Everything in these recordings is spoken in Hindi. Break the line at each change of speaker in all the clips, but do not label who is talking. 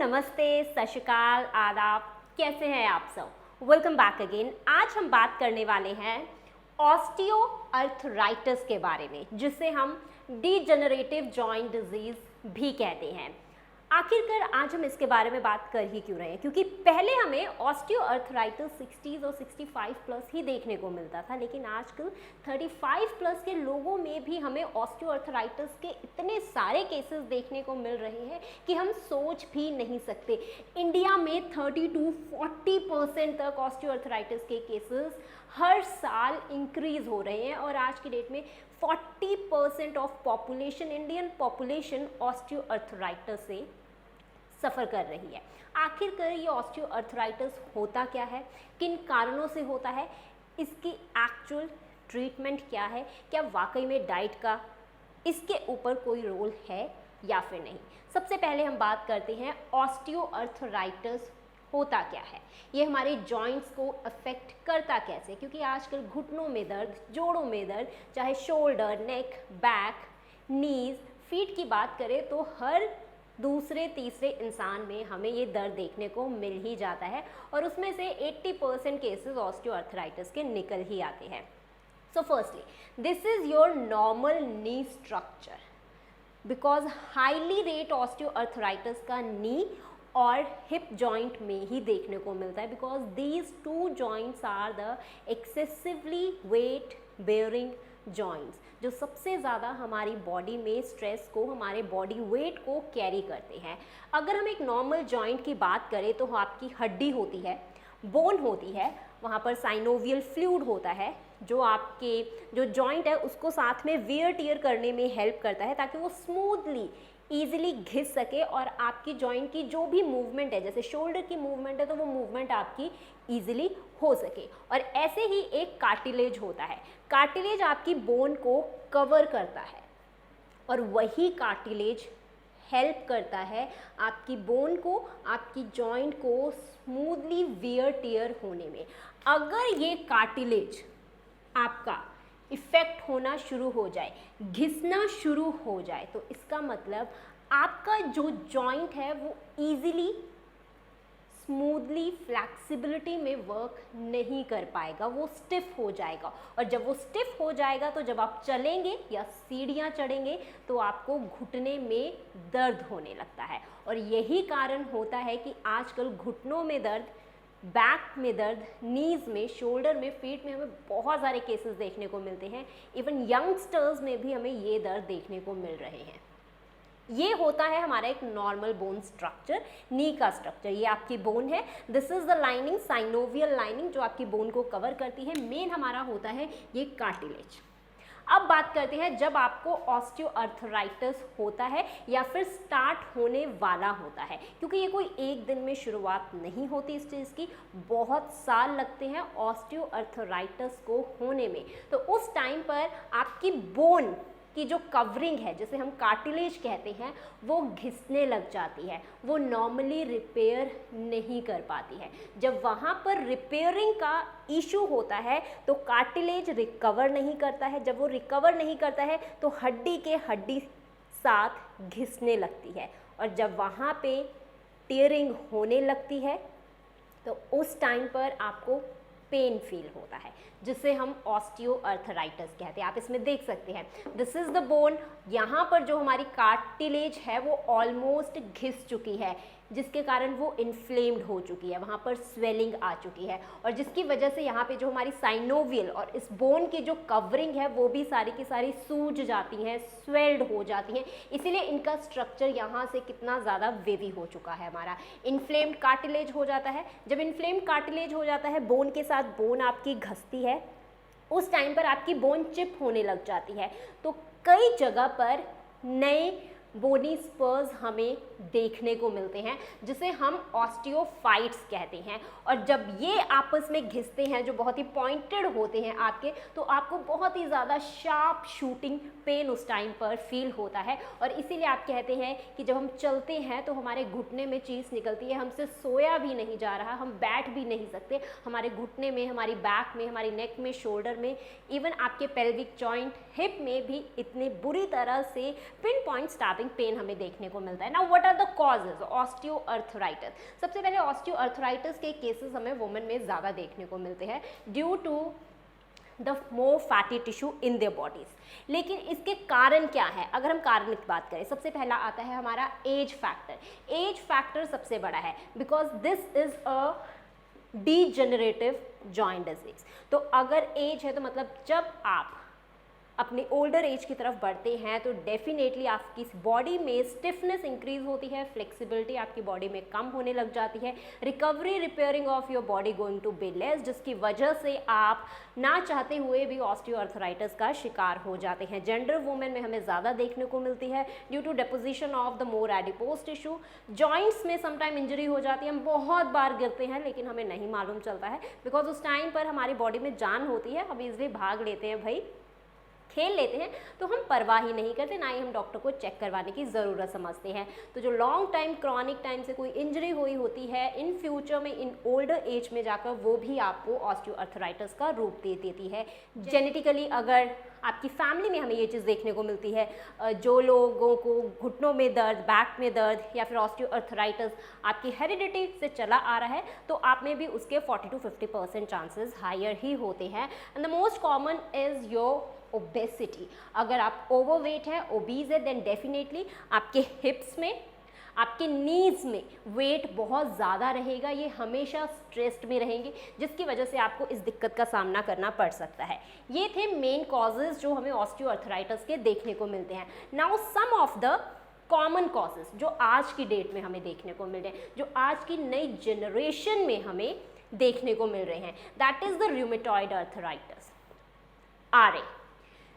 नमस्ते, सत श्री अकाल, आदाब। कैसे हैं आप सब? Welcome back again. आज हम बात करने वाले हैं ऑस्टियोआर्थराइटिस के बारे में, जिसे हम डीजेनरेटिव जॉइंट डिजीज भी कहते हैं। आखिरकार आज हम इसके बारे में बात कर ही क्यों रहे हैं? क्योंकि पहले हमें ऑस्टियोआर्थराइटिस 60 और 65 प्लस ही देखने को मिलता था, लेकिन आजकल 35 प्लस के लोगों में भी हमें ऑस्टियोआर्थराइटिस के इतने सारे केसेस देखने को मिल रहे हैं कि हम सोच भी नहीं सकते। इंडिया में 30 to 40% तक ऑस्टियोआर्थराइटिस के केसेस हर साल इंक्रीज हो रहे हैं और आज की डेट में 40% of population, Indian population osteoarthritis से सफ़र कर रही है। आखिरकार ये ऑस्टियोआर्थराइटिस होता क्या है, किन कारणों से होता है, इसकी एक्चुअल ट्रीटमेंट क्या है, क्या वाकई में डाइट का इसके ऊपर कोई रोल है या फिर नहीं। सबसे पहले हम बात करते हैं ऑस्टियोआर्थराइटिस होता क्या है, ये हमारे जॉइंट्स को अफेक्ट करता कैसे। क्योंकि आजकल घुटनों में दर्द, जोड़ों में दर्द, चाहे शोल्डर, नेक, बैक, नीज, फीट की बात करें तो हर दूसरे तीसरे इंसान में हमें ये दर्द देखने को मिल ही जाता है और उसमें से 80% केसेस ऑस्टियोआर्थराइटिस के निकल ही आते हैं। So firstly, this is your normal knee structure, because highly rate osteoarthritis का नी और हिप जॉइंट में ही देखने को मिलता है, because these two joints are the excessively weight bearing joints, जो सबसे ज़्यादा हमारी बॉडी में स्ट्रेस को, हमारे बॉडी वेट को कैरी करते हैं। अगर हम एक नॉर्मल जॉइंट की बात करें तो आपकी हड्डी होती है, बोन होती है, वहाँ पर साइनोवियल फ्लूइड होता है जो आपके जो जॉइंट है उसको साथ में वियर टियर करने में हेल्प करता है ताकि वो स्मूथली ईजिली घिस सके और आपकी जॉइंट की जो भी मूवमेंट है, जैसे शोल्डर की मूवमेंट है तो वो मूवमेंट आपकी ईजिली हो सके। और ऐसे ही एक कार्टिलेज होता है, कार्टिलेज आपकी बोन को कवर करता है और वही कार्टिलेज हेल्प करता है आपकी बोन को, आपकी जॉइंट को स्मूथली वियर टियर होने में। अगर ये कार्टिलेज आपका इफेक्ट होना शुरू हो जाए, घिसना शुरू हो जाए, तो इसका मतलब आपका जो जॉइंट है वो ईजिली, स्मूथली, फ्लैक्सिबिलिटी में वर्क नहीं कर पाएगा, वो स्टिफ हो जाएगा। और जब वो स्टिफ हो जाएगा तो जब आप चलेंगे या सीढ़ियाँ चढ़ेंगे तो आपको घुटने में दर्द होने लगता है। और यही कारण होता है कि आजकल घुटनों में दर्द, बैक में दर्द, नीज में, शोल्डर में, फीट में हमें बहुत सारे केसेस देखने को मिलते हैं। इवन यंगस्टर्स में भी हमें ये दर्द देखने को मिल रहे हैं। ये होता है हमारा एक नॉर्मल बोन स्ट्रक्चर, नी का स्ट्रक्चर। ये आपकी बोन है, this is the lining, synovial lining जो आपकी बोन को कवर करती है। मेन हमारा होता है ये कार्टिलेज। अब बात करते हैं जब आपको ऑस्टियोआर्थराइटिस होता है या फिर स्टार्ट होने वाला होता है, क्योंकि ये कोई एक दिन में शुरुआत नहीं होती इस चीज़ की, बहुत साल लगते हैं ऑस्टियोआर्थराइटिस को होने में। तो उस टाइम पर आपकी बोन की जो कवरिंग है, जिसे हम कार्टिलेज कहते हैं, वो घिसने लग जाती है, वो नॉर्मली रिपेयर नहीं कर पाती है। जब वहाँ पर रिपेयरिंग का इशू होता है तो कार्टिलेज रिकवर नहीं करता है। जब वो रिकवर नहीं करता है तो हड्डी के हड्डी साथ घिसने लगती है और जब वहाँ पे टियरिंग होने लगती है तो उस टाइम पर आपको पेन फील होता है, जिसे हम ऑस्टियोआर्थराइटिस कहते हैं। आप इसमें देख सकते हैं, दिस इज द बोन। यहाँ पर जो हमारी कार्टिलेज है वो ऑलमोस्ट घिस चुकी है, जिसके कारण वो इन्फ्लेम्ड हो चुकी है, वहाँ पर स्वेलिंग आ चुकी है और जिसकी वजह से यहाँ पे जो हमारी साइनोवियल और इस बोन की जो कवरिंग है वो भी सारी की सारी सूज जाती हैं, स्वेल्ड हो जाती हैं। इसीलिए इनका स्ट्रक्चर यहाँ से कितना ज़्यादा वेवी हो चुका है, हमारा इन्फ्लेम्ड कार्टिलेज हो जाता है। जब इन्फ्लेम्ड कार्टिलेज हो जाता है, बोन के साथ बोन आपकी घसती है, उस टाइम पर आपकी बोन चिप होने लग जाती है। तो कई जगह पर नए बोनी स्पर्स हमें देखने को मिलते हैं, जिसे हम ऑस्टियोफाइट्स कहते हैं। और जब ये आपस में घिसते हैं, जो बहुत ही पॉइंटेड होते हैं आपके, तो आपको बहुत ही ज़्यादा शार्प शूटिंग पेन उस टाइम पर फील होता है। और इसीलिए आप कहते हैं कि जब हम चलते हैं तो हमारे घुटने में चीज़ निकलती है, हमसे सोया भी नहीं जा रहा, हम बैठ भी नहीं सकते, हमारे घुटने में, हमारी बैक में, हमारी नेक में, शोल्डर में, इवन आपके पेल्विक जॉइंट, हिप में भी इतनी बुरी तरह से pin point stabbing having pain हमें देखने को मिलता है। Now what are the causes osteoarthritis? सबसे पहले ऑस्टियोआर्थराइटिस के केसेस हमें वुमेन में ज़्यादा देखने को मिलते हैं due to the more fatty tissue in their bodies. लेकिन इसके कारण क्या है? अगर हम कारण की बात करें, सबसे पहला आता है हमारा एज फैक्टर। एज फैक्टर सबसे बड़ा है because this is a degenerative joint disease. तो अगर एज है तो मतलब जब आप अपनी ओल्डर एज की तरफ बढ़ते हैं तो डेफिनेटली आपकी बॉडी में स्टिफनेस इंक्रीज होती है, फ्लेक्सिबिलिटी आपकी बॉडी में कम होने लग जाती है, recovery repairing of your body going to be less, जिसकी वजह से आप ना चाहते हुए भी ऑस्टियोआर्थराइटिस का शिकार हो जाते हैं। जेंडर वुमेन में हमें ज़्यादा देखने को मिलती है due to deposition of the more adipose tissue. Joints में समटाइम इंजरी हो जाती है, हम बहुत बार गिरते हैं लेकिन हमें नहीं मालूम चलता है बिकॉज उस टाइम पर हमारी बॉडी में जान होती है, हम इजली भाग लेते हैं, भाई खेल लेते हैं, तो हम परवाह ही नहीं करते, ना ही हम डॉक्टर को चेक करवाने की ज़रूरत समझते हैं। तो जो लॉन्ग टाइम क्रॉनिक टाइम से कोई इंजरी हुई होती है इन फ्यूचर में इन ओल्डर एज में जाकर वो भी आपको ऑस्टियोआर्थराइटिस का रूप दे देती है। जेनेटिकली अगर आपकी फैमिली में हमें ये चीज़ देखने को मिलती है, जो लोगों को घुटनों में दर्द, बैक में दर्द या फिर ऑस्टियोआर्थराइटिस आपकी हेरिडिटी से चला आ रहा है तो आप में भी उसके 40 to 50% चांसेस हायर ही होते हैं। And the most common is your obesity. अगर आप ओवरवेट है, ओबीज है, देन डेफिनेटली आपके हिप्स में, आपके नीज में वेट बहुत ज़्यादा रहेगा, ये हमेशा स्ट्रेस्ड में रहेंगे, जिसकी वजह से आपको इस दिक्कत का सामना करना पड़ सकता है। ये थे मेन कॉजेज जो हमें ऑस्टियोआर्थराइटिस के देखने को मिलते हैं। Now some of the common causes जो आज की डेट में हमें देखने को मिल रहे हैं, जो आज की नई जनरेशन में हमें देखने को मिल रहे हैं, that is the rheumatoid arthritis, RA।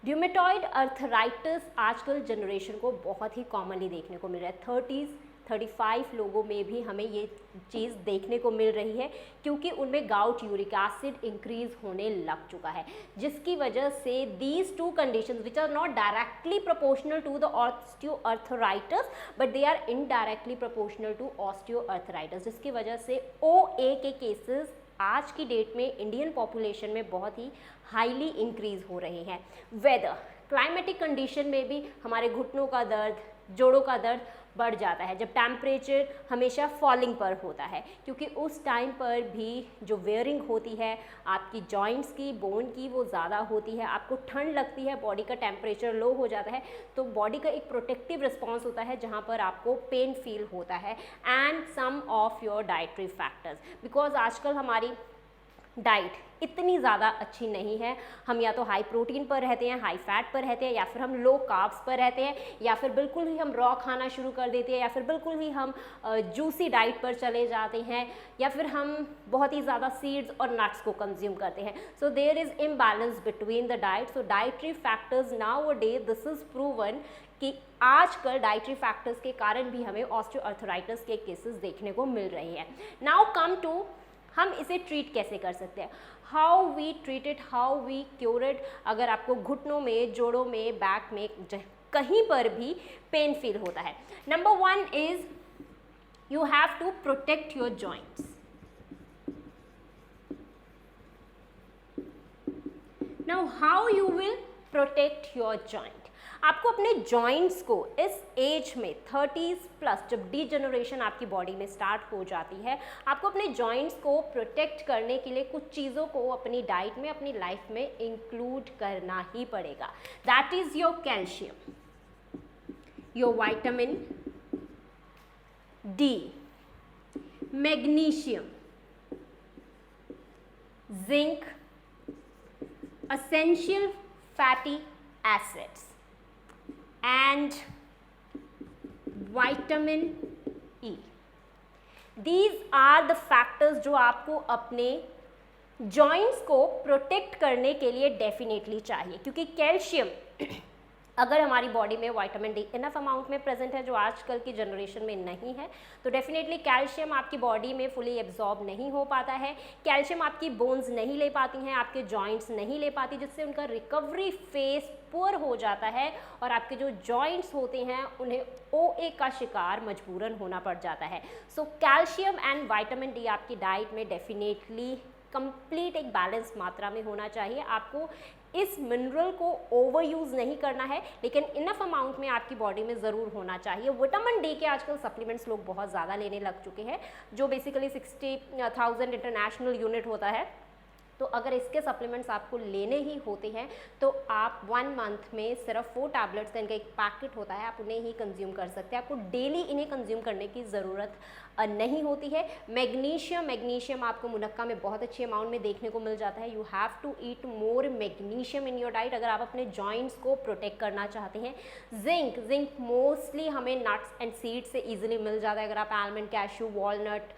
Rheumatoid arthritis आजकल जनरेशन को बहुत ही कॉमनली देखने को मिल रहा है। 30s 35 लोगों में भी हमें ये चीज़ देखने को मिल रही है क्योंकि उनमें गाउट यूरिक एसिड इंक्रीज होने लग चुका है, जिसकी वजह से these two conditions which are not directly proportional to the osteoarthritis but they are indirectly proportional to osteoarthritis, जिसकी वजह से OA के केसेस आज की डेट में इंडियन पॉपुलेशन में बहुत ही हाईली इंक्रीज हो रहे हैं। वेदर, क्लाइमेटिक कंडीशन में भी हमारे घुटनों का दर्द, जोड़ों का दर्द बढ़ जाता है जब टेम्परेचर हमेशा फॉलिंग पर होता है, क्योंकि उस टाइम पर भी जो वेयरिंग होती है आपकी जॉइंट्स की, बोन की, वो ज़्यादा होती है, आपको ठंड लगती है, बॉडी का टेम्परेचर लो हो जाता है, तो बॉडी का एक प्रोटेक्टिव रिस्पॉन्स होता है जहाँ पर आपको पेन फील होता है। And some of your dietary factors, because आजकल हमारी डाइट इतनी ज़्यादा अच्छी नहीं है, हम या तो हाई प्रोटीन पर रहते हैं, हाई फैट पर रहते हैं, या फिर हम लो कार्ब्स पर रहते हैं, या फिर बिल्कुल ही हम रॉ खाना शुरू कर देते हैं, या फिर बिल्कुल ही हम जूसी डाइट पर चले जाते हैं, या फिर हम बहुत ही ज़्यादा सीड्स और नट्स को कंज्यूम करते हैं। So there is imbalance between the diet. So dietary factors now a day this is proven कि आजकल डाइटरी फैक्टर्स के कारण भी हमें ऑस्टियोआर्थराइटिस के केसेस देखने को मिल रहे हैं। नाउ कम टू हम इसे ट्रीट कैसे कर सकते हैं, how we treat it, how we cure it. अगर आपको घुटनों में, जोड़ों में, बैक में कहीं पर भी पेन फील होता है, number 1 is you have to protect your joints. Now how you will protect your joint? आपको अपने जॉइंट्स को इस एज में 30s प्लस जब डीजनरेशन आपकी बॉडी में स्टार्ट हो जाती है, आपको अपने जॉइंट्स को प्रोटेक्ट करने के लिए कुछ चीज़ों को अपनी डाइट में, अपनी लाइफ में इंक्लूड करना ही पड़ेगा। That is your calcium, your vitamin D, magnesium, zinc, essential fatty acids and vitamin E. These are the factors जो आपको अपने जॉइंट्स को प्रोटेक्ट करने के लिए डेफिनेटली चाहिए, क्योंकि कैल्शियम अगर हमारी बॉडी में विटामिन D इनफ अमाउंट में प्रेजेंट है जो आजकल की जनरेशन में नहीं है, तो डेफिनेटली कैल्शियम आपकी बॉडी में फुली एब्जॉर्ब नहीं हो पाता है, कैल्शियम आपकी बोन्स नहीं ले पाती हैं, आपके जॉइंट्स नहीं ले पाती, जिससे उनका रिकवरी फेस पुअर हो जाता है और आपके जो जॉइंट्स होते हैं उन्हें OA का शिकार मजबूरन होना पड़ जाता है। So calcium and vitamin D आपकी डाइट में डेफिनेटली कंप्लीट एक बैलेंस मात्रा में होना चाहिए। आपको इस मिनरल को ओवर यूज़ नहीं करना है, लेकिन इनफ अमाउंट में आपकी बॉडी में ज़रूर होना चाहिए। विटामिन डी के आजकल सप्लीमेंट्स लोग बहुत ज़्यादा लेने लग चुके हैं, जो बेसिकली 60,000 इंटरनेशनल यूनिट होता है। तो अगर इसके सप्लीमेंट्स आपको लेने ही होते हैं तो आप 1 मंथ में सिर्फ 4 टैबलेट्स का इनका एक पैकेट होता है, आप उन्हें ही कंज्यूम कर सकते हैं। आपको डेली इन्हें कंज्यूम करने की ज़रूरत नहीं होती है। मैग्नीशियम आपको मुनक्का में बहुत अच्छे अमाउंट में देखने को मिल जाता है। You have to eat more magnesium in your diet अगर आप अपने जॉइंट्स को प्रोटेक्ट करना चाहते हैं। जिंक मोस्टली हमें नट्स एंड सीड्स से ईजिली मिल जाता है। अगर आप आलमंड, कैशू, वॉलनट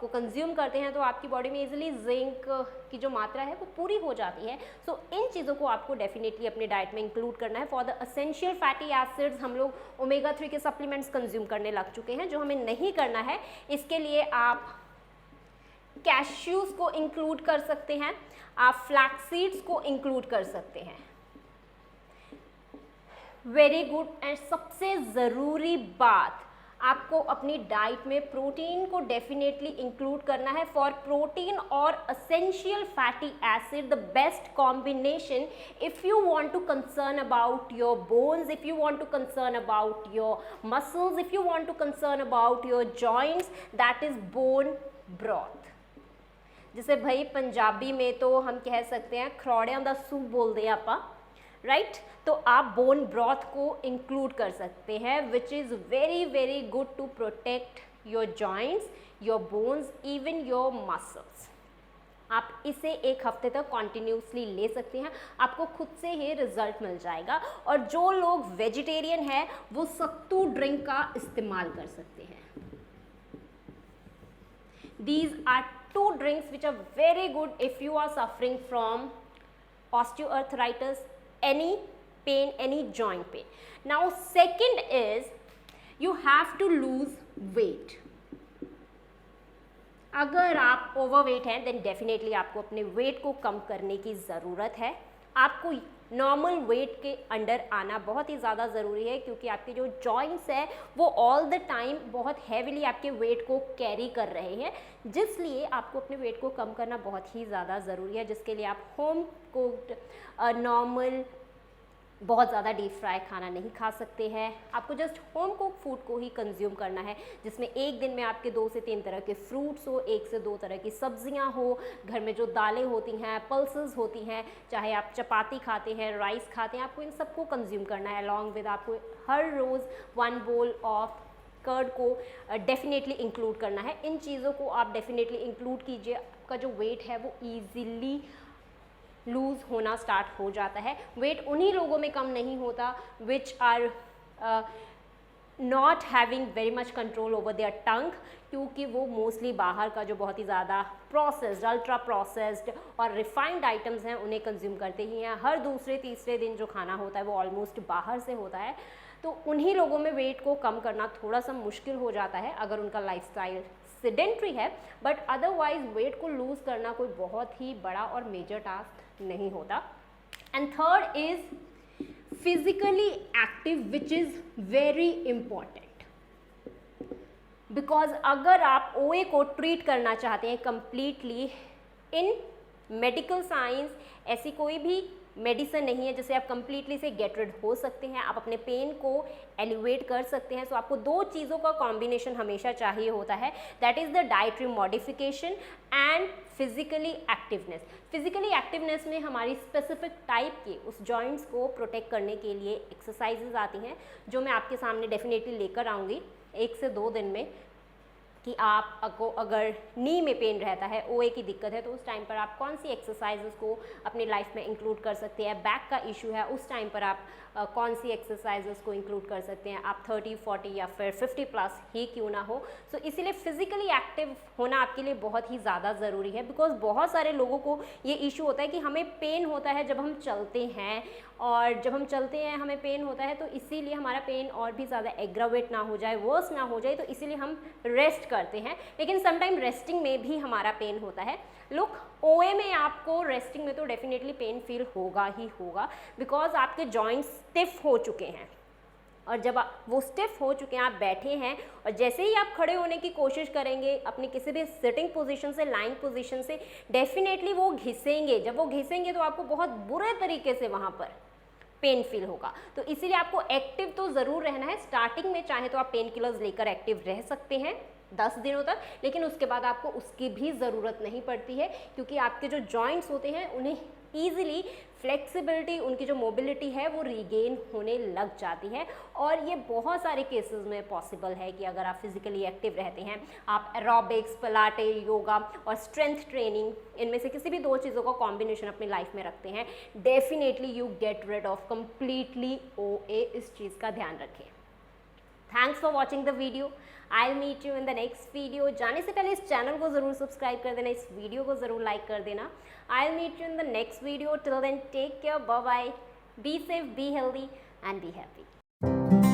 को कंज्यूम करते हैं तो आपकी बॉडी में इजीली जिंक की जो मात्रा है वो पूरी हो जाती है। सो इन चीज़ों को आपको डेफिनेटली अपने डाइट में इंक्लूड करना है। For the essential fatty acids हम लोग ओमेगा 3 के सप्लीमेंट्स कंज्यूम करने लग चुके हैं, जो हमें नहीं करना है। इसके लिए आप कैश्यूज को इंक्लूड कर सकते हैं, आप फ्लैक्स सीड्स को इंक्लूड कर सकते हैं। Very good. एंड सबसे ज़रूरी बात, आपको अपनी डाइट में प्रोटीन को डेफिनेटली इंक्लूड करना है। फॉर प्रोटीन और essential fatty acid the best combination if you want to concern about your bones, if you want to concern about your muscles, if you want to concern about your joints, that is bone broth, जिसे भाई पंजाबी में तो हम कह सकते हैं खरौड़ियां दा सूप बोलते हैं आपा, राइट। तो आप बोन ब्रॉथ को इंक्लूड कर सकते हैं, which is very very good to protect your joints, your bones, even your muscles. आप इसे 1 हफ्ते तक कॉन्टिन्यूसली ले सकते हैं, आपको खुद से ही रिजल्ट मिल जाएगा। और जो लोग वेजिटेरियन हैं वो सत्तू ड्रिंक का इस्तेमाल कर सकते हैं। These are 2 drinks which are very good if you are suffering from osteoarthritis, any pain, any joint pain. Now second is you have to lose weight. अगर आप ओवरवेट हैं देन डेफिनेटली आपको अपने वेट को कम करने की ज़रूरत है। आपको नॉर्मल वेट के अंडर आना बहुत ही ज़्यादा ज़रूरी है, क्योंकि आपके जो जॉइंट्स हैं वो ऑल द टाइम बहुत हैवीली आपके वेट को कैरी कर रहे हैं, जिसलिए आपको अपने वेट को कम करना बहुत ही ज़्यादा ज़रूरी है, जिसके लिए आप होम कुक्ड नॉर्मल बहुत ज़्यादा डीप फ्राई खाना नहीं खा सकते हैं। आपको जस्ट होम कुक फूड को ही कंज्यूम करना है, जिसमें एक दिन में आपके 2 से 3 तरह के फ्रूट्स हो, 1 से 2 तरह की सब्जियां हो, घर में जो दालें होती हैं, पल्सेस होती हैं, चाहे आप चपाती खाते हैं, राइस खाते हैं, आपको इन सबको कंज्यूम करना है। अलॉन्ग विद आपको हर रोज़ 1 बोल ऑफ कर्ड को डेफिनेटली इंक्लूड करना है। इन चीज़ों को आप डेफिनेटली इंक्लूड कीजिए, आपका जो वेट है वो ईजिली लूज़ होना स्टार्ट हो जाता है। वेट उन्हीं लोगों में कम नहीं होता which are not having very much control over their tongue, क्योंकि वो मोस्टली बाहर का जो बहुत ही ज़्यादा प्रोसेस्ड, अल्ट्रा प्रोसेस्ड और रिफाइंड आइटम्स हैं उन्हें कंज्यूम करते ही हैं। हर दूसरे तीसरे दिन जो खाना होता है वो ऑलमोस्ट बाहर से होता है। तो उन्हीं लोगों में वेट को कम करना थोड़ा सा मुश्किल हो जाता है अगर उनका लाइफस्टाइल सेडेंट्री है, बट अदरवाइज वेट को लूज़ करना कोई बहुत ही बड़ा और मेजर टास्क नहीं होता। And third is physically active, which is very important, because अगर आप ओए को ट्रीट करना चाहते हैं कंप्लीटली, इन मेडिकल साइंस ऐसी कोई भी मेडिसिन नहीं है जिससे आप कंप्लीटली से गेट रिड हो सकते हैं, आप अपने पेन को एलिवेट कर सकते हैं। सो आपको 2 चीज़ों का कॉम्बिनेशन हमेशा चाहिए होता है, that is the dietary modification and physically activeness. Physically activeness में हमारी स्पेसिफिक टाइप के उस जॉइंट्स को प्रोटेक्ट करने के लिए एक्सरसाइजेज आती हैं, जो मैं आपके सामने डेफिनेटली लेकर आऊँगी 1 से 2 दिन में, कि आपको अगर नी में पेन रहता है, ओए की दिक्कत है, तो उस टाइम पर आप कौन सी एक्सरसाइजेस को अपनी लाइफ में इंक्लूड कर सकते हैं। बैक का इशू है, उस टाइम पर आप कौन सी एक्सरसाइजेस को इंक्लूड कर सकते हैं, आप 30, 40 या फिर 50 प्लस ही क्यों ना हो। सो इसीलिए फिजिकली एक्टिव होना आपके लिए बहुत ही ज़्यादा ज़रूरी है, बिकॉज बहुत सारे लोगों को ये इशू होता है कि हमें पेन होता है जब हम चलते हैं, और जब हम चलते हैं हमें पेन होता है, तो इसीलिए हमारा पेन और भी ज़्यादा एग्रावेट ना हो जाए, वर्स ना हो जाए, तो इसीलिए हम रेस्ट करते हैं। लेकिन समटाइम रेस्टिंग में भी हमारा पेन होता है। लुक, ओए में आपको रेस्टिंग में तो डेफिनेटली पेन फील होगा ही होगा, बिकॉज आपके जॉइंट्स स्टिफ हो चुके हैं। और जब वो स्टिफ हो चुके हैं, आप बैठे हैं और जैसे ही आप खड़े होने की कोशिश करेंगे अपनी किसी भी सिटिंग पोजीशन से, लाइंग पोजीशन से, डेफिनेटली वो घिसेंगे। जब वो घिसेंगे तो आपको बहुत बुरे तरीके से वहाँ पर पेन फील होगा। तो इसीलिए आपको एक्टिव तो ज़रूर रहना है। स्टार्टिंग में चाहे तो आप पेन किलर्स लेकर एक्टिव रह सकते हैं 10 दिनों तक, लेकिन उसके बाद आपको उसकी भी ज़रूरत नहीं पड़ती है, क्योंकि आपके जो जॉइंट्स होते हैं उन्हें ईजिली फ्लेक्सिबिलिटी, उनकी जो मोबिलिटी है वो रीगेन होने लग जाती है। और ये बहुत सारे केसेस में पॉसिबल है कि अगर आप फिजिकली एक्टिव रहते हैं, आप एरोबिक्स, पिलाटे, योगा और स्ट्रेंथ ट्रेनिंग, इनमें से किसी भी 2 चीज़ों का कॉम्बिनेशन अपनी लाइफ में रखते हैं, definitely you get rid of completely OA। इस चीज़ का ध्यान रखें। Thanks for watching the video. I will meet you in the next video. जाने से पहले इस चैनल को ज़रूर सब्सक्राइब कर देना, इस वीडियो को ज़रूर लाइक कर देना। I will meet you in the next video. Till then take care, bye bye, be safe, be healthy and be happy.